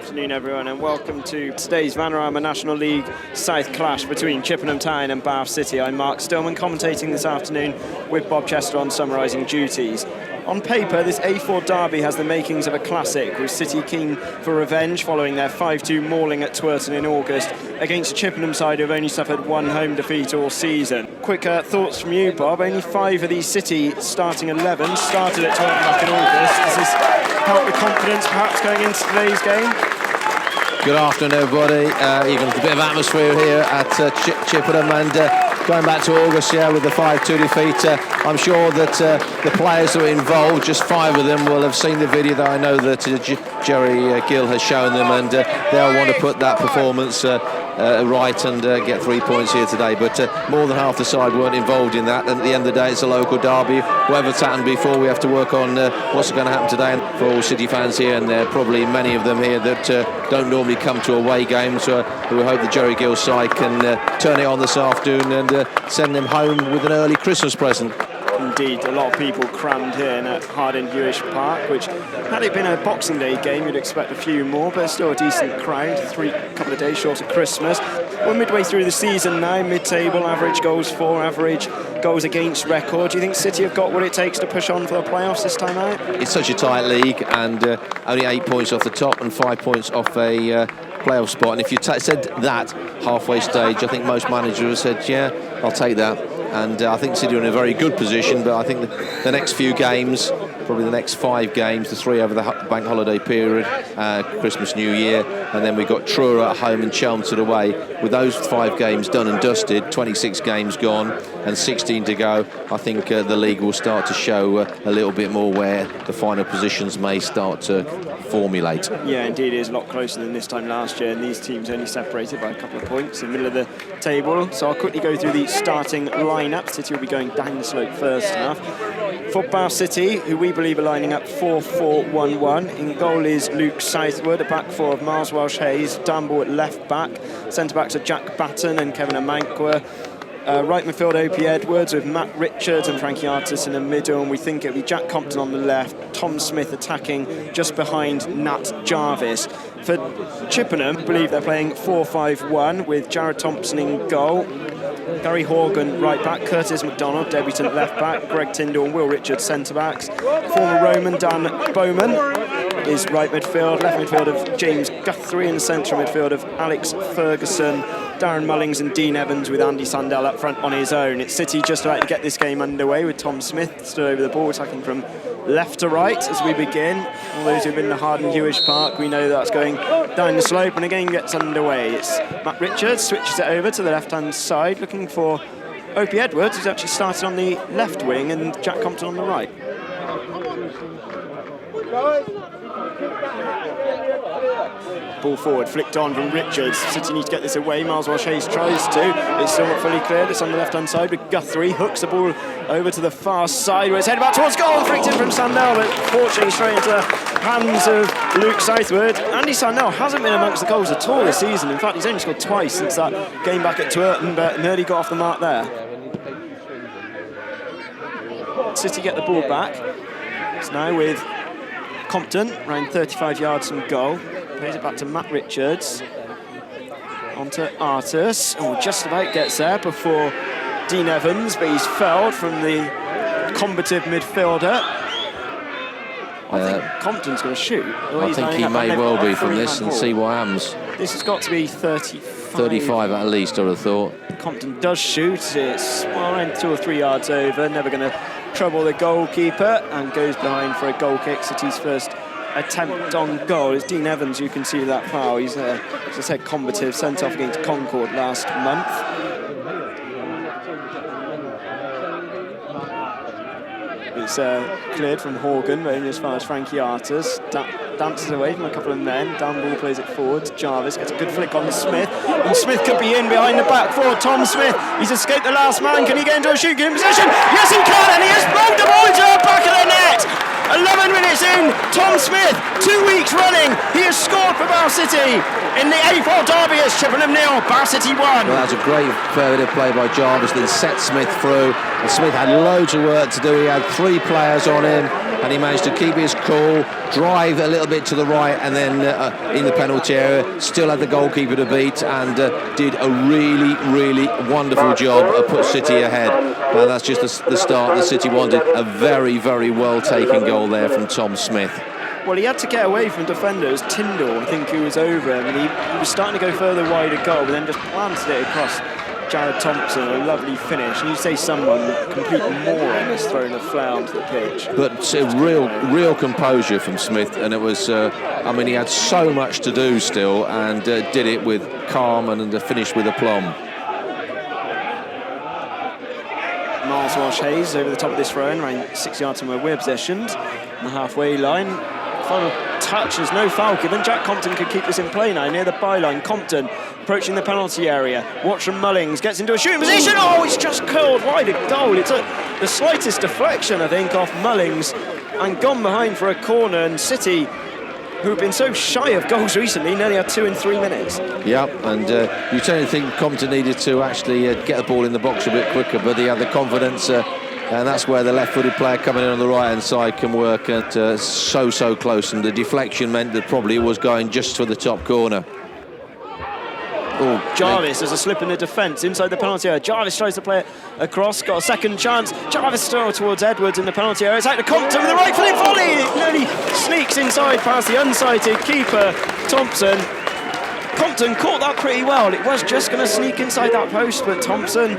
afternoon, everyone, and welcome to today's Vanarama National League South clash between Chippenham Town and Bath City. I'm Mark Stillman, commentating this afternoon with Bob Chester on summarising duties. On paper, this A4 derby has the makings of a classic, with City keen for revenge following their 5-2 mauling at Twerton in August against a Chippenham side who have only suffered one home defeat all season. Quick thoughts from you, Bob. Only 5 of these City starting 11 started at Twerton back in August. Does this help with confidence perhaps going into today's game? Good afternoon, everybody. Even a bit of atmosphere here at Chippenham, and going back to August, with the 5-2 defeat, I'm sure that the players who are involved, just 5 of them, will have seen the video that I know that Jerry Gill has shown them, and they'll want to put that performance right and get 3 points here today. But more than half the side weren't involved in that, and at the end of the day, it's a local derby. Whatever's happened before, we have to work on what's going to happen today. And for all City fans here, and there are probably many of them here that don't normally come to away games, we hope the Jerry Gill side can turn it on this afternoon and send them home with an early Christmas present. Indeed, a lot of people crammed here at Hardenhuish Park, which, had it been a Boxing Day game, you'd expect a few more, but still a decent crowd, couple of days short of Christmas. We're midway through the season now, mid-table, average goals for, average goals against record. Do you think City have got what it takes to push on for the playoffs this time out? It's such a tight league, and only 8 points off the top and 5 points off a playoff spot. And if you said that halfway stage, I think most managers have said, yeah, I'll take that. And I think City are in a very good position, but I think the next few games, probably the next 5 games, the 3 over the bank holiday period, Christmas, New Year, and then we've got Truro at home and Chelmsford away. With those 5 games done and dusted, 26 games gone and 16 to go, I think the league will start to show a little bit more where the final positions may start to formulate. Yeah, indeed, it is a lot closer than this time last year, and these teams only separated by a couple of points in the middle of the table. So I'll quickly go through the starting lineup. City will be going down the slope first half. For Bath City, who we believe are lining up 4-4-1-1. In goal is Luke Southwood, a back 4 of Miles Welch-Hayes, Damble at left back. Centre-backs are Jack Batten and Kevin Amankwa. Right midfield, Opie Edwards with Matt Richards and Frankie Artis in the middle, and we think it'll be Jack Compton on the left, Tom Smith attacking just behind Nat Jarvis. For Chippenham, I believe they're playing 4-5-1 with Jared Thompson in goal, Gary Horgan right back, Curtis McDonald debutant left back, Greg Tyndall and Will Richards centre backs. Former Roman Dan Bowman is right midfield, left midfield of James Guthrie, and central midfield of Alex Ferguson, Darren Mullings and Dean Evans, with Andy Sandell up front on his own. It's City just about to get this game underway with Tom Smith stood over the ball, attacking from left to right as we begin. All those who've been to Hardenhuish Park, we know that's going down the slope, and the game gets underway. It's Matt Richards switches it over to the left-hand side, looking for Opie Edwards, who's actually started on the left wing, and Jack Compton on the right. Ball forward, flicked on from Richards. City need to get this away. Miles Welch-Hayes tries to. It's still not fully cleared. It's on the left-hand side with Guthrie. Hooks the ball over to the far side where it's headed back towards goal. Flicked in from Sandell, but fortunately straight into the hands of Luke Southwood. Andy Sandell hasn't been amongst the goals at all this season. In fact, he's only scored twice since that game back at Twerton, but nearly got off the mark there. City get the ball back. It's now with Compton, around 35 yards from goal. Plays it back to Matt Richards. Onto Artis. Oh, just about gets there before Dean Evans, but he's fouled from the combative midfielder. I think Compton's going to shoot. I think he may well be from this, and see what happens. This has got to be 35. 35 at least, I would have thought. Compton does shoot. It's around 2 or 3 yards over. Never going to trouble the goalkeeper, and goes behind for a goal kick. City's first attempt on goal. It's Dean Evans, you can see that foul. He's, as I said, combative, sent off against Concord last month. It's cleared from Horgan, but only as far as Frankie Artis. Dances away from a couple of men. Down ball plays it forward. Jarvis gets a good flick on Smith. And Smith could be in behind the back four. Tom Smith, he's escaped the last man. Can he get into a shooting position? Yes, he can, and he has rolled the ball into the back of the net. 11 7 minutes in, Tom Smith, 2 weeks running, he has scored for Bow City in the A4 derby as Chippenham 0, Bow City 1. Well, that was a great bit of play by Jarvis, then set Smith through. And Smith had loads of work to do. He had 3 players on him, and he managed to keep his cool, drive a little bit to the right, and then in the penalty area, still had the goalkeeper to beat, and did a really, really wonderful job of put City ahead. Now that's just the start that City wanted. A very, very well taken goal there from Tom Smith. Well, he had to get away from defenders. Tyndall, I think, who was over him, and he was starting to go further wide of goal, but then just planted it across Jared Thompson. A lovely finish. And you say someone complete moron has thrown a flail onto the pitch. But real composure from Smith, and it was, I mean, he had so much to do still, and did it with calm and finished with aplomb. Welch-Hayes over the top of this throw-in, around 6 yards from where we're positioned, on the halfway line. Final touch, there's no foul given. Jack Compton could keep this in play now, near the byline. Compton approaching the penalty area. Watch from Mullings, gets into a shooting position. Oh, he's just curled wide of goal. It took the slightest deflection, I think, off Mullings and gone behind for a corner. And City, who've been so shy of goals recently, nearly had 2 in 3 minutes. Yep, and you tend to think Compton needed to actually get the ball in the box a bit quicker, but he had the confidence, and that's where the left-footed player coming in on the right-hand side can work at so close, and the deflection meant that probably it was going just for the top corner. Oh, Jarvis, there's a slip in the defence inside the penalty area. Jarvis tries to play it across, got a second chance. Jarvis still towards Edwards in the penalty area. It's out to Compton with a right-footed volley. It nearly sneaks inside past the unsighted keeper, Thompson. Compton caught that pretty well. It was just going to sneak inside that post, but Thompson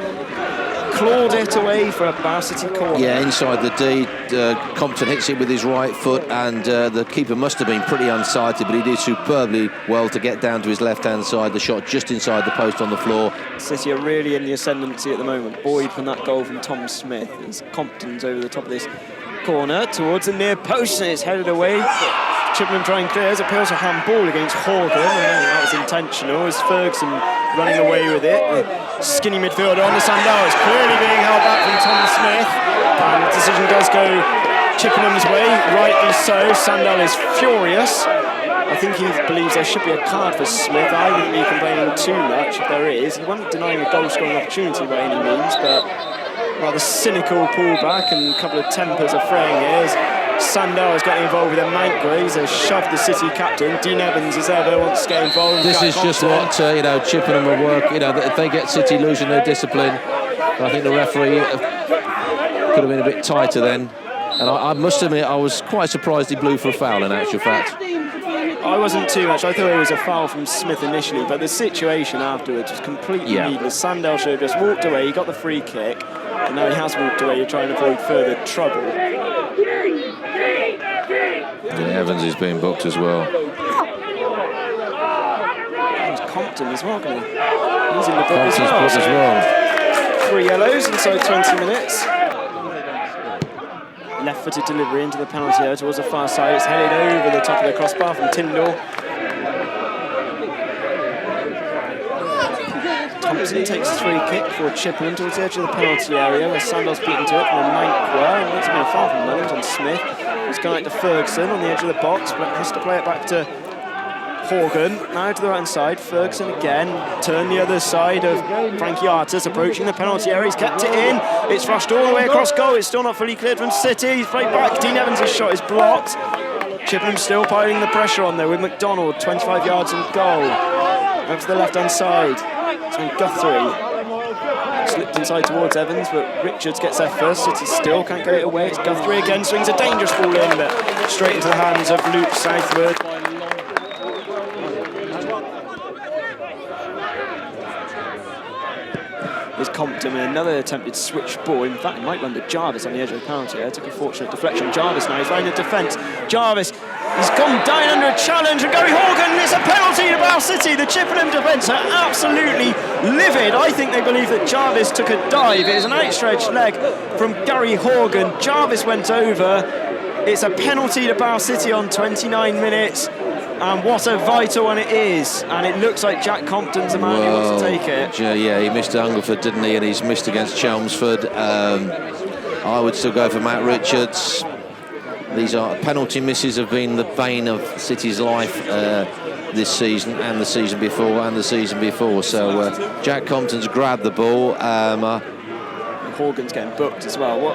clawed it away for a Bow City corner. Yeah, inside the D, Compton hits it with his right foot, and the keeper must have been pretty unsighted, but he did superbly well to get down to his left-hand side. The shot just inside the post on the floor. City are really in the ascendancy at the moment, buoyed from that goal from Tom Smith, as Compton's over the top of this corner towards the near post, and it's headed away. Chippenham trying clears, appeals a handball against Horgan, and that was intentional as Ferguson running away with it. The skinny midfielder on the Sandal is clearly being held back from Tom Smith, and the decision does go Chippenham's way, rightly so. Sandal is furious. I think he believes there should be a card for Smith. I wouldn't be complaining too much if there is. He wasn't denying a goal-scoring opportunity by any means, but rather cynical pullback and a couple of tempers are fraying here. Sandal is getting involved with a Mankwa. He's shoved the City captain. Dean Evans is there, wants to get involved. This is just what Chippenham will work. If they get City losing their discipline, I think the referee could have been a bit tighter then. And I must admit, I was quite surprised he blew for a foul. In actual fact, I wasn't too much. I thought it was a foul from Smith initially, but the situation afterwards was completely needless. Sandal should have just walked away. He got the free kick, and now he has walked away. You're trying to avoid further trouble. Yeah, Evans is being booked as well. There's Compton as well. He's in the book as well. 3 yellows inside 20 minutes. Left-footed delivery into the penalty area towards the far side. It's headed over the top of the crossbar from Tyndall. Thompson takes a free kick for Chippenham towards the edge of the penalty area where Sandal's beaten to it from a Mankwa. And it's been a foul from Mullins on Smith. He's going out to Ferguson on the edge of the box, but has to play it back to Horgan. Now to the right hand side. Ferguson again. Turn the other side of Frankie Artis approaching the penalty area. He's kept it in. It's rushed all the way across goal. It's still not fully cleared from City. He's played back. Dean Evans' shot is blocked. Chippenham still piling the pressure on there with McDonald 25 yards in goal. Over to the left hand side. So Guthrie slipped inside towards Evans, but Richards gets there first. City still can't get it away. It's Guthrie again, swings a dangerous ball in, but straight into the hands of Luke Southward. There's Compton with another attempted switch ball. In fact, it might run to Jarvis on the edge of the penalty area. Took a fortunate deflection. Jarvis now, he's running the defence. Jarvis, he's gone down under a challenge from Gary Horgan. It's a penalty to Bow City. The Chippenham defence are absolutely livid. I think they believe that Jarvis took a dive. It is an outstretched leg from Gary Horgan. Jarvis went over. It's a penalty to Bow City on 29 minutes. And what a vital one it is. And it looks like Jack Compton's the man who wants to take it. Yeah, he missed Hungerford, didn't he? And he's missed against Chelmsford. I would still go for Matt Richards. these are penalty misses have been the bane of City's life this season and the season before. So Jack Compton's grabbed the ball. Horgan's getting booked as well.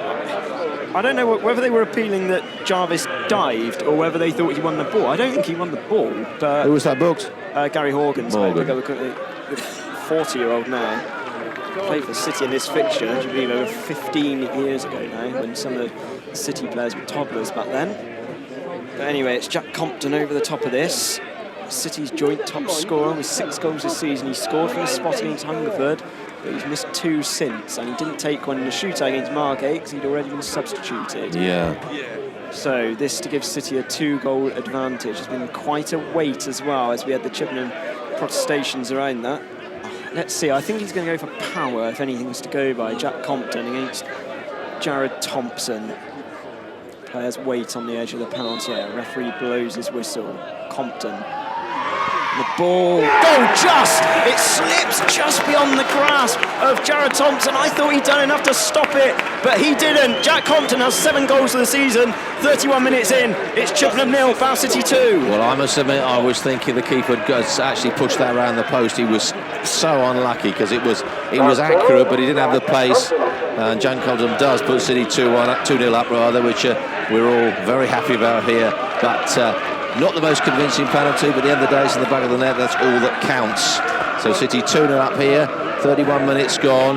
I don't know whether they were appealing that Jarvis dived or whether they thought he won the ball. I don't think he won the ball. But who was that booked? Gary Horgan's. Morgan. The 40-year-old now. Played for City in this fixture, I believe, over 15 years ago now, when some of the City players were toddlers back then. But anyway, it's Jack Compton over the top of this. City's joint top scorer with 6 goals this season. He scored from the spot against Hungerford, but he's missed 2 since, and he didn't take one in the shootout against Margate because he'd already been substituted. Yeah. So this to give City a 2-goal advantage has been quite a wait as well, as we had the Chippenham protestations around that. Let's see, I think he's going to go for power if anything's to go by. Jack Compton against Jared Thompson. Players wait on the edge of the penalty area. Referee blows his whistle. Compton. The ball, it slips just beyond the grasp of Jared Thompson. I thought he'd done enough to stop it, but he didn't. Jack Compton has 7 goals for the season, 31 minutes in. It's Chippenham 0, Bath City 2. Well, I must admit, I was thinking the keeper had actually pushed that around the post. He was so unlucky because it was accurate, but he didn't have the pace. And Jack Compton does put City 2-0 up, which we're all very happy about here. But not the most convincing penalty, but at the end of the day, it's in the back of the net. That's all that counts. So City 2-0 up here, 31 minutes gone.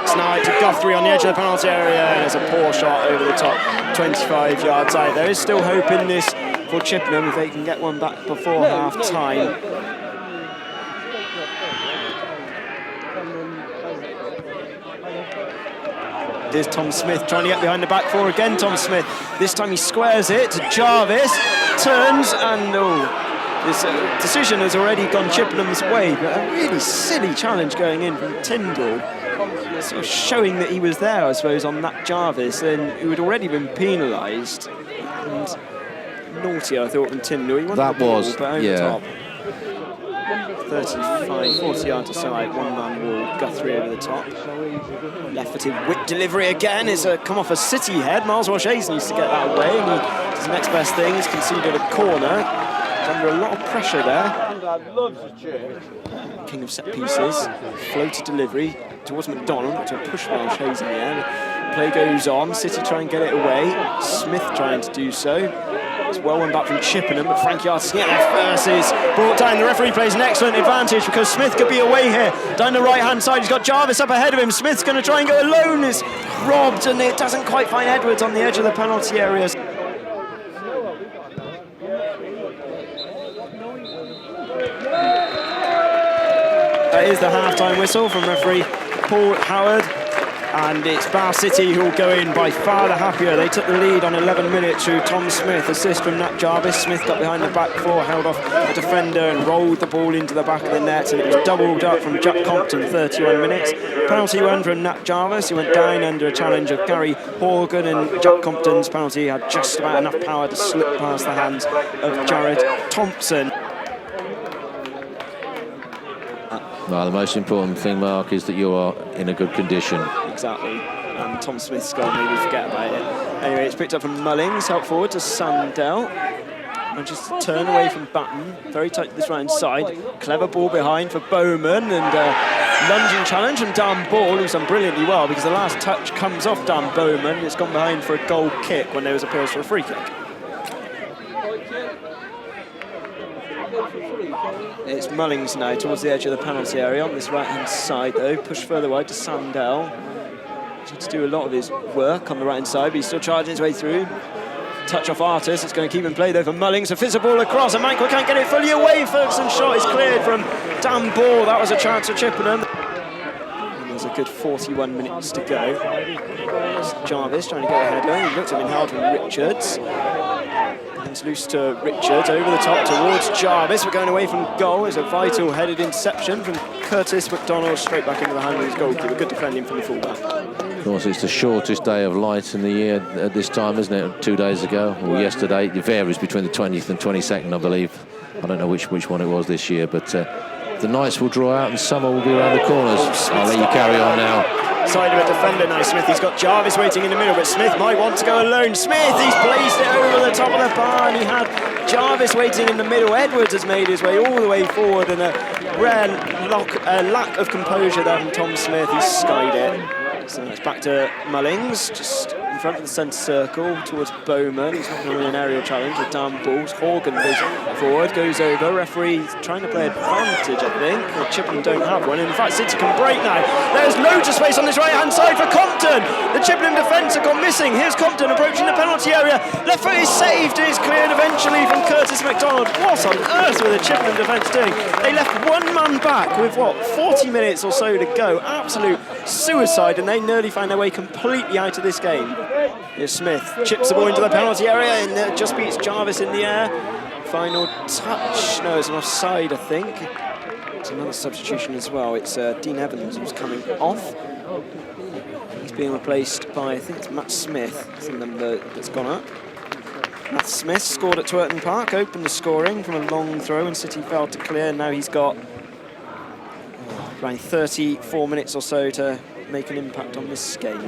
It's now out to Guthrie on the edge of the penalty area, and it's a poor shot over the top, 25 yards out. There is still hope in this for Chippenham if they can get one back before half-time. There's Tom Smith trying to get behind the back 4 again. Tom Smith, this time he squares it to Jarvis, turns, and this decision has already gone Chippenham's way, but a really silly challenge going in from Tyndall, sort of showing that he was there, I suppose, on that Jarvis, and who had already been penalised. And naughty, I thought, from Tyndall. He won the ball, but over the top. 35, 40 yards or so out, one-man wall, Guthrie over the top. Left-footed whip delivery again. It's come off a City head. Welch-Hayes needs to get that away, and his next best thing is conceded a corner. He's under a lot of pressure there. King of set pieces. Floated delivery towards McDonald, but to push Welch-Hayes in the air. Play goes on. City try and get it away. Smith trying to do so. It's well one back from Chippenham, but Frank Yardsmith versus brought down. The referee plays an excellent advantage because Smith could be away here. Down the right-hand side, he's got Jarvis up ahead of him. Smith's going to try and go alone. It's robbed, and it doesn't quite find Edwards on the edge of the penalty area. That is the half-time whistle from referee Paul Howard. And it's Bath City who will go in by far the happier. They took the lead on 11 minutes through Tom Smith. Assist from Nat Jarvis. Smith got behind the back 4, held off a defender and rolled the ball into the back of the net. And it was doubled up from Jack Compton, 31 minutes. Penalty one from Nat Jarvis. He went down under a challenge of Gary Horgan, and Jack Compton's penalty had just about enough power to slip past the hands of Jared Thompson. Well, the most important thing, Mark, is that you are in a good condition. Exactly. And Tom Smith's got to maybe forget about it. Anyway, it's picked up from Mullings, help forward to Sandell. And just turn away from Batten. Very tight to this right-hand side. Clever ball behind for Bowman, and lunging challenge from Dan Ball, who's done brilliantly well because the last touch comes off Dan Bowman. It's gone behind for a goal kick when there was appeals for a free kick. It's Mullings now towards the edge of the penalty area on this right-hand side, though. Push further wide to Sandell. He's had to do a lot of his work on the right-hand side, but he's still charging his way through. Touch off Artis. It's going to keep in play, though, for Mullings. A fizzer ball across, and Mankell can't get it fully away. Ferguson's shot is cleared from Dan Ball. That was a chance for Chippenham. And there's a good 41 minutes to go. It's Jarvis trying to get a header. He looked at him held from Richards. It's loose to Richards, over the top towards Jarvis. We're going away from goal. It's a vital headed interception from Curtis McDonald, straight back into the hand of his goalkeeper. Good defending from the fullback. Of course, it's the shortest day of light in the year at this time, isn't it? 2 days ago, or yesterday. It varies between the 20th and 22nd, I believe. I don't know which one it was this year, but the nights will draw out and summer will be around the corners. I'll let you carry on now. Side of a defender now, Smith. He's got Jarvis waiting in the middle, but Smith might want to go alone. Smith, he's placed it over the top of the bar, and he had Jarvis waiting in the middle. Edwards has made his way all the way forward, and a rare lack of composure there from Tom Smith. He's skied it. So it's back to Mullings, just in front of the centre circle towards Bowman. He's not going to win an aerial challenge with Dan Balls. Horgan goes forward, goes over. Referee trying to play advantage, I think. Chippenham don't have one. In fact, City can break now. There's loads of space on this right-hand side for Compton. The Chippenham defence have gone missing. Here's Compton approaching the penalty area. Left foot is saved and is cleared eventually from Curtis MacDonald. What on earth were the Chippenham defence doing? They left one man back with, 40 minutes or so to go. Absolute suicide, and they nearly found their way completely out of this game. Here's Smith, chips the ball into the penalty area and just beats Jarvis in the air. Final touch, no, it's an offside, I think. It's another substitution as well. It's Dean Evans who's coming off. He's being replaced by, I think it's Matt Smith. That's the number that's gone up. Matt Smith scored at Twerton Park, opened the scoring from a long throw, and City failed to clear. Now he's got around 34 minutes or so to make an impact on this game.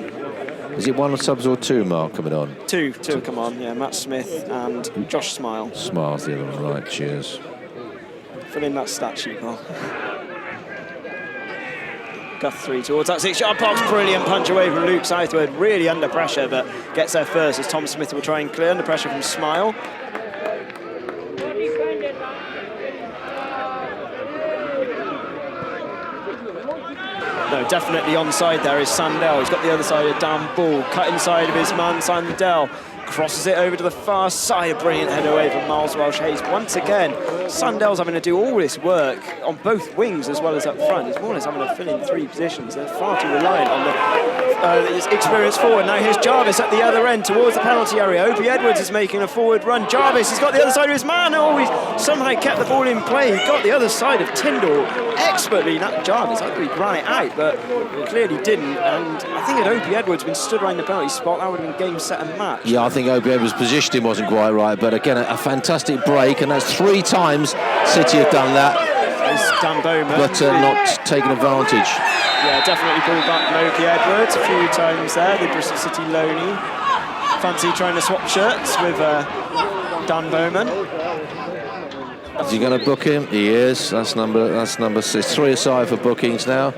Is it one subs or two, Mark, coming on? Two come on, yeah. Matt Smith and Josh Smile. Smile's the other one, right, cheers. Fill in that stat sheet, Paul. Guthrie towards that 6-yard box. Brilliant punch away from Luke Southwood. Really under pressure, but gets there first as Tom Smith will try and clear under pressure from Smile. No, definitely onside there is Sandell. He's got the other side of Dan Ball. Cut inside of his man, Sandell. Crosses it over to the far side. A brilliant head away from Miles Welch-Hayes. Once again, Sandell's having to do all this work on both wings as well as up front. He's more or less having to fill in three positions. They're far too reliant on his experience forward. Now here's Jarvis at the other end towards the penalty area. Opie Edwards is making a forward run. Jarvis has got the other side of his man. Oh, he's somehow kept the ball in play. He got the other side of Tyndall expertly. Not Jarvis. I thought he ran it out, but clearly didn't. And I think had Opie Edwards been stood around the penalty spot, that would have been game, set and match. Yeah, I think Opie Edwards' positioning wasn't quite right, but again, a fantastic break, and that's 3 times City have done that. It's Dan Bowman. But not taken advantage. Yeah, definitely pulled back from Opie Edwards a few times there, the Bristol City loanee. Fancy trying to swap shirts with Dan Bowman. Is he going to book him? He is. That's number 6. 3 aside for bookings now.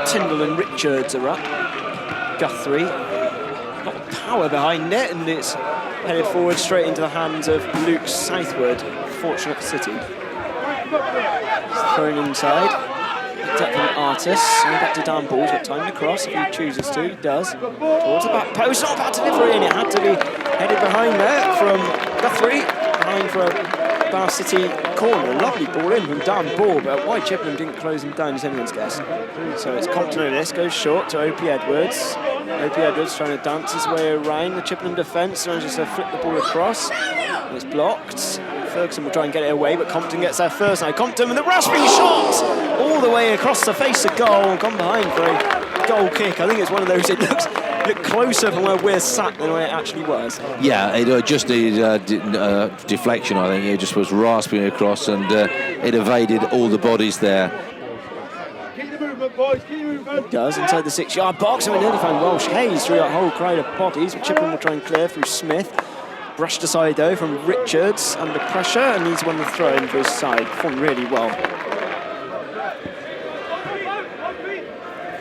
Tyndall and Richards are up. Guthrie. A lot of power behind it, and it's headed forward straight into the hands of Luke Southwood. Fortunate for City. Thrown inside. Picked up from Artis. Going back to Dan Ball. He's got time to cross if he chooses to. He does. Towards the back post. Not a bad delivery, and it had to be headed behind there from Guthrie. Behind for a Bath City corner. A lovely ball in from Dan Ball, but why Chippenham didn't close him down is anyone's guess. So it's Compton over this. Goes short to Opie Edwards. Opie Edwards trying to dance his way around the Chippenham defence. Manages to flip the ball across. And it's blocked. Ferguson will try and get it away, but Compton gets there first. Now Compton with a rasping shot all the way across the face of goal. Gone behind for a goal kick. I think it's one of those, it looked closer from where we're sat than where it actually was. Yeah, it just needed deflection, I think. It just was rasping across, and it evaded all the bodies there. It does, inside the 6-yard box, and we nearly found Welch-Hayes through that whole crowd of bodies. Chippenham will try and clear through Smith. Brushed aside though from Richards under pressure, and he's won the throw in for his side. Performed really well.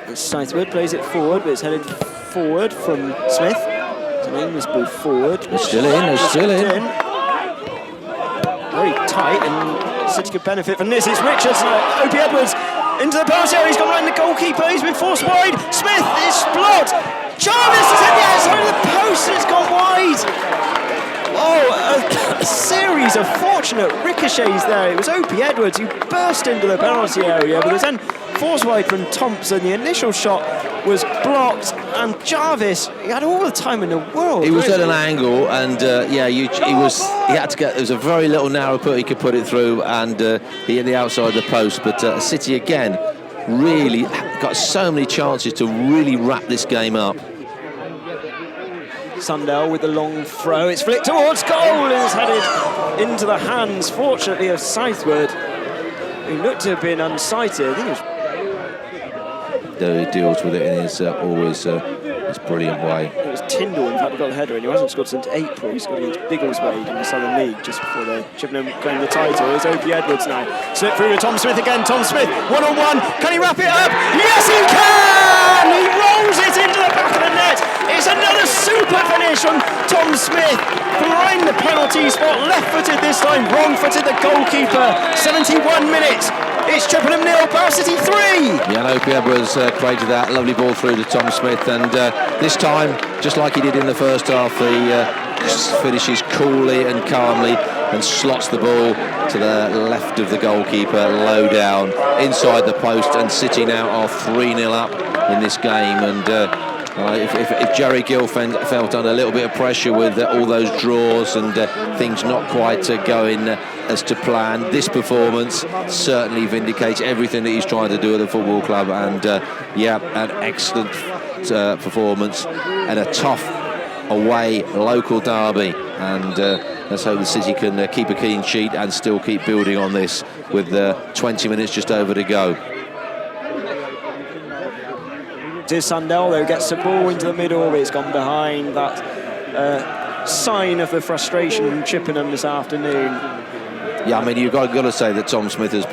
And Southwood plays it forward, but it's headed forward from Smith. It's an aimless ball forward. It's still in, it's still in. Very tight, and City could benefit from this. It's Richards, Opie Edwards into the penalty area. He's gone around the goalkeeper. He's been forced wide. Smith is blocked. Jarvis is in the outside of the post, and it's gone wide. Oh, a series of fortunate ricochets there. It was Opie Edwards who burst into the penalty area, but was then forced wide from Thompson. The initial shot was blocked, and Jarvis, he had all the time in the world. He was at an angle, and he had to get. There was a very little narrow put he could put it through, and he hit the outside of the post. But City again really got so many chances to really wrap this game up. Sundell with the long throw. It's flicked towards goal and it's headed into the hands, fortunately, of Southwood, who looked to have been unsighted. I think it was... He deals with it in his always his brilliant way. It was Tyndall, in fact, who got the header in. He hasn't scored since April. He scored against Biggleswade in the Southern League just before the Chippenham claimed the title. It's Opie Edwards now. Slip through to Tom Smith again. Tom Smith, one-on-one. Can he wrap it up? Yes, he can! He rolls it into the back of the net. It's another super finish on Tom Smith from behind the penalty spot. Left-footed this time, wrong-footed the goalkeeper. 71 minutes. It's Chippenham 0, Bow City 3. Yeah, and Opie Edwards created that lovely ball through to Tom Smith, and this time, just like he did in the first half, he finishes coolly and calmly and slots the ball to the left of the goalkeeper, low down, inside the post, and City now are 3-0 up in this game. And if Jerry Gill felt under a little bit of pressure with all those draws and things not quite going as to plan, this performance certainly vindicates everything that he's trying to do at the football club. And yeah, an excellent performance and a tough away local derby. And let's hope the City can keep a clean sheet and still keep building on this with 20 minutes just over to go. Here's Sundell, though, gets the ball into the middle, but it's gone behind. That sign of the frustration in Chippenham this afternoon. Yeah, I mean, you've got to say that Tom Smith has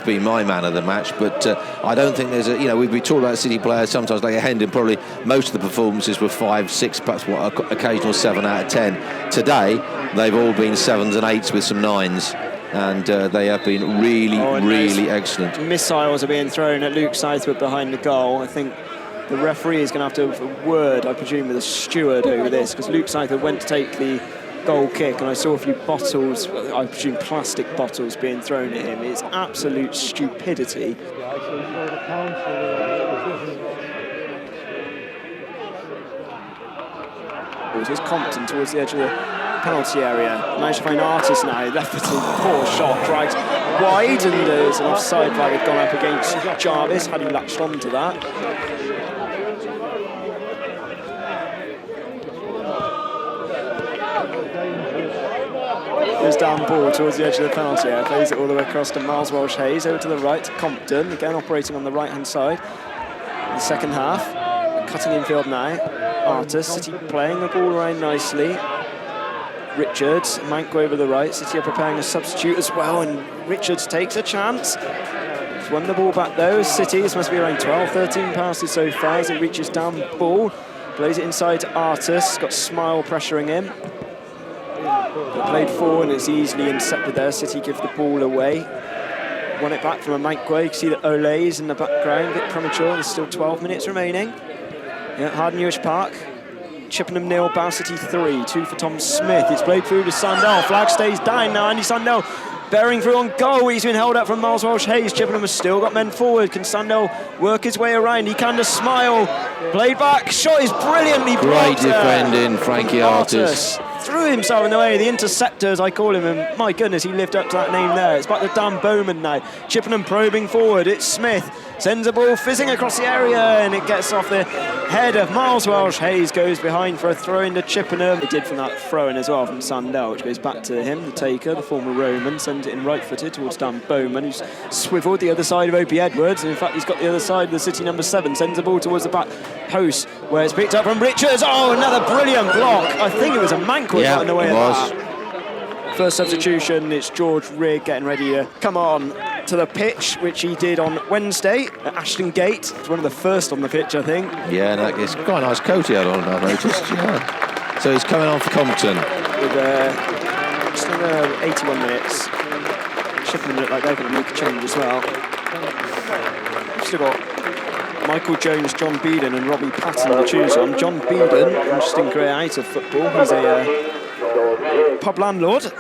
been my man of the match, but I don't think there's we talk about City players sometimes like Hendon, probably most of the performances were 5, 6, perhaps occasional 7 out of 10. Today, they've all been 7s and 8s with some 9s. And they have been really excellent. Missiles are being thrown at Luke Southwood behind the goal. I think the referee is going to have to have a word, I presume, with the steward over this, because Luke Southwood went to take the goal kick, and I saw a few bottles, I presume plastic bottles, being thrown at him. It's absolute stupidity. It was Compton towards the edge of the penalty area. Managed to find Artis now. Left-footed, poor shot, drags wide, and there's an offside flag had gone up against Jarvis had he latched onto that. There's down ball towards the edge of the penalty area. Plays it all the way across to Miles Welch-Hayes, over to the right to Compton, again operating on the right-hand side. In the second half, cutting infield now. Artis, City playing the ball around nicely. Richards, Mank over the right. City are preparing a substitute as well, and Richards takes a chance. He's won the ball back though. City, this must be around 12, 13 passes so far as he reaches down the ball. Plays it inside to Artis, got Smile pressuring him. But played forward and it's easily intercepted there. City give the ball away. Won it back from a Mankway. You can see that Ole's in the background, a bit premature. There's still 12 minutes remaining. Yeah, Hardenhuish Park. Chippenham 0, Bow City 3. 2 for Tom Smith. It's played through to Sundell. Flag stays down now. Andy Sundell bearing through on goal. He's been held up from Miles Welch-Hayes. Chippenham has still got men forward. Can Sundell work his way around? He can to Smile. Played back. Shot is brilliantly blocked. Great defending, Frankie Artis. Threw himself in the way of the interceptors, I call him, and my goodness, he lived up to that name there. It's back to Dan Bowman now. Chippenham probing forward. It's Smith. Sends a ball fizzing across the area, and it gets off the head of Miles Welch-Hayes, goes behind for a throw into Chippenham. He did from that throw-in as well from Sundell, which goes back to him, the taker, the former Roman, sends it in right-footed towards Dan Bowman, who's swiveled the other side of Opie Edwards, and in fact he's got the other side of the City number 7, sends the ball towards the back post, where it's picked up from Richards. Oh, another brilliant block. I think it was a Mankway in the way of that. First substitution, it's George Rigg getting ready to come on to the pitch, which he did on Wednesday at Ashton Gate. It's one of the first on the pitch, I think. Yeah, no, it's quite a nice coat he had on, I've noticed. Yeah. So he's coming on for Compton. With just under 81 minutes. Chippenham look like they're going to make a change as well. We've still got Michael Jones, John Beeden and Robbie Patton to choose on. John Beeden, interesting career out of football. He's a pub landlord.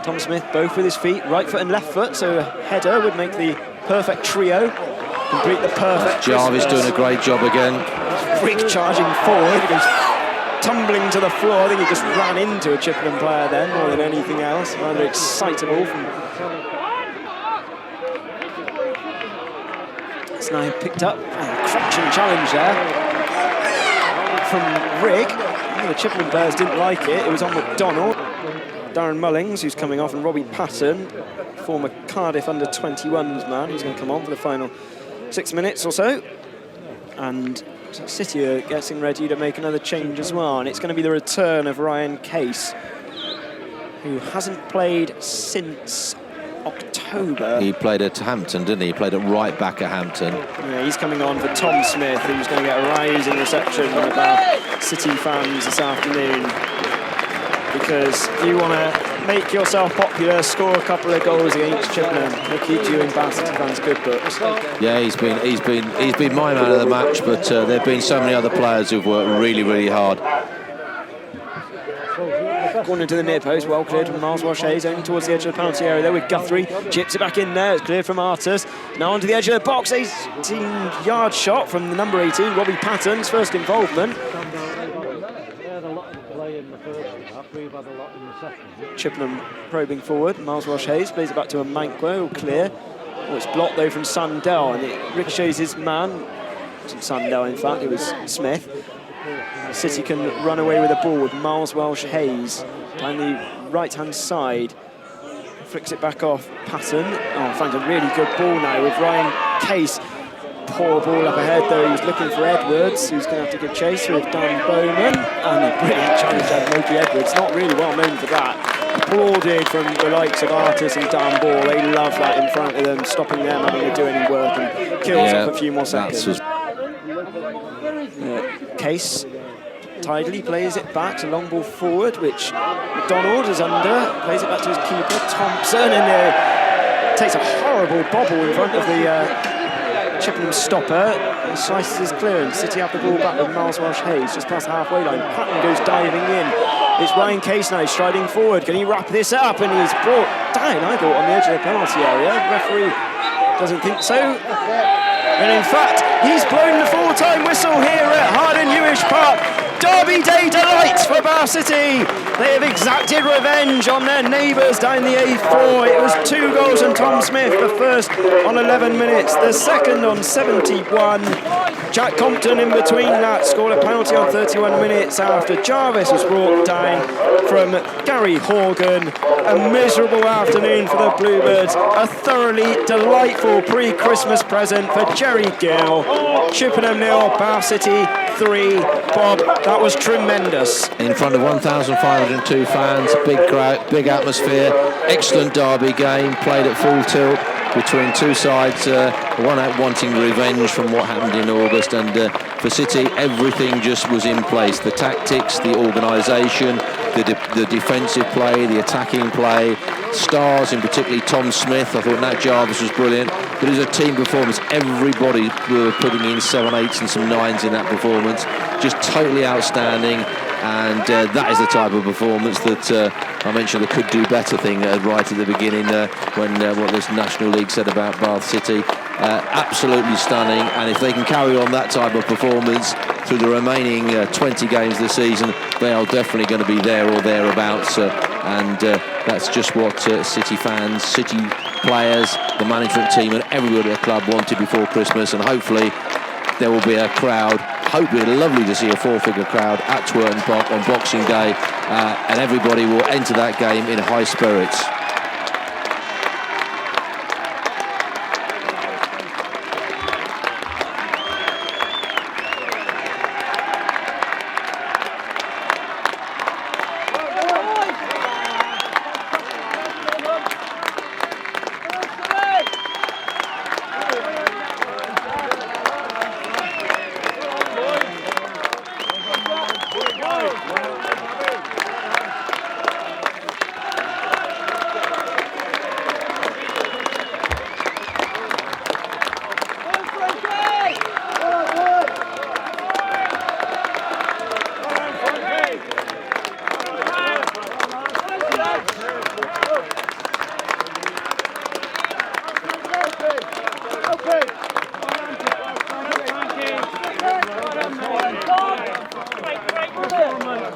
Tom Smith both with his feet, right foot and left foot, so a header would make the perfect trio, complete the perfect. Jarvis doing a great job again. Rigg charging forward, he goes tumbling to the floor. I think he just ran into a Chippenham player then, more than anything else. Rather excitable. It's now picked up, crouching challenge there. from Rigg. The Chippenham Bears didn't like it. It was on McDonald. Darren Mullings, who's coming off, and Robbie Patton, former Cardiff under-21s man, who's going to come on for the final 6 minutes or so. And City are getting ready to make another change as well, and it's going to be the return of Ryan Case, who hasn't played since October. He played at Hampton, didn't he? He played at right back at Hampton. Yeah, he's coming on for Tom Smith, who's going to get a rousing reception from our City fans this afternoon. Because if you want to make yourself popular, score a couple of goals against Chippenham, they'll keep you in City fans' good books. Yeah, he's been my man of the match, but there have been so many other players who've worked really, really hard. Corner to the near post, well cleared from Welch-Hayes, only towards the edge of the penalty area there with Guthrie. Chips it back in there, it's cleared from Artus. Now onto the edge of the box, 18-yard shot from the number 18, Robbie Patton's first involvement. Chippenham probing forward, Welch-Hayes plays it back to a Manquo, all clear. Oh, it's blocked though from Sundell, and it ricochets his man. It wasn't Sundell, in fact, it was Smith. City can run away with the ball with Welch-Hayes down the right-hand side. Flicks it back off Patton. Oh, finds a really good ball now with Ryan Case. Poor ball up ahead though, he was looking for Edwards, who's going to have to give chase with Dan Bowman. And a brilliant challenge at Moby Edwards, not really well known for that. Applauded from the likes of Artis and Dan Ball, they love that in front of them, stopping them having to do any work and kills off a few more seconds. Case tidily plays it back to long ball forward, which McDonald is under, plays it back to his keeper, Thompson, and takes a horrible bobble in front of the Chippenham stopper, and slices his clearance. City have the ball back with Welch-Hayes just past the halfway line. Patton goes diving in. It's Ryan Case now striding forward. Can he wrap this up? And he's brought down, I thought, on the edge of the penalty area. The referee doesn't think so. And in fact, he's blown the full-time whistle here at Hardenhuish Park. Derby Day delights for Bath City. They have exacted revenge on their neighbours down the A4. It was 2 goals from Tom Smith, the first on 11 minutes, the second on 71. Jack Compton in between that scored a penalty on 31 minutes after Jarvis was brought down from Gary Horgan. A miserable afternoon for the Bluebirds. A thoroughly delightful pre-Christmas present for Jerry Gill. Chippenham 0, Bath City 3. Bob, that was tremendous. In front of 1,502 fans, big crowd, big atmosphere, excellent derby game, played at full tilt between two sides, one out wanting revenge from what happened in August, and for City everything just was in place. The tactics, the organisation, the defensive play, the attacking play, stars in particularly Tom Smith. I thought Nat Jarvis was brilliant, but it was a team performance. Everybody were putting in 7 8s and some 9s in that performance, just totally outstanding. And that is the type of performance that I mentioned the could do better thing right at the beginning when what this National League said about Bath City. Absolutely stunning, and if they can carry on that type of performance through the remaining 20 games this season, they are definitely going to be there or thereabouts, and that's just what City fans, City players, the management team and everybody at the club wanted before Christmas, and hopefully there will be a crowd. Hopefully lovely to see a 4-figure crowd at Twerton Park on Boxing Day, and everybody will enter that game in high spirits.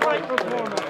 Great performance.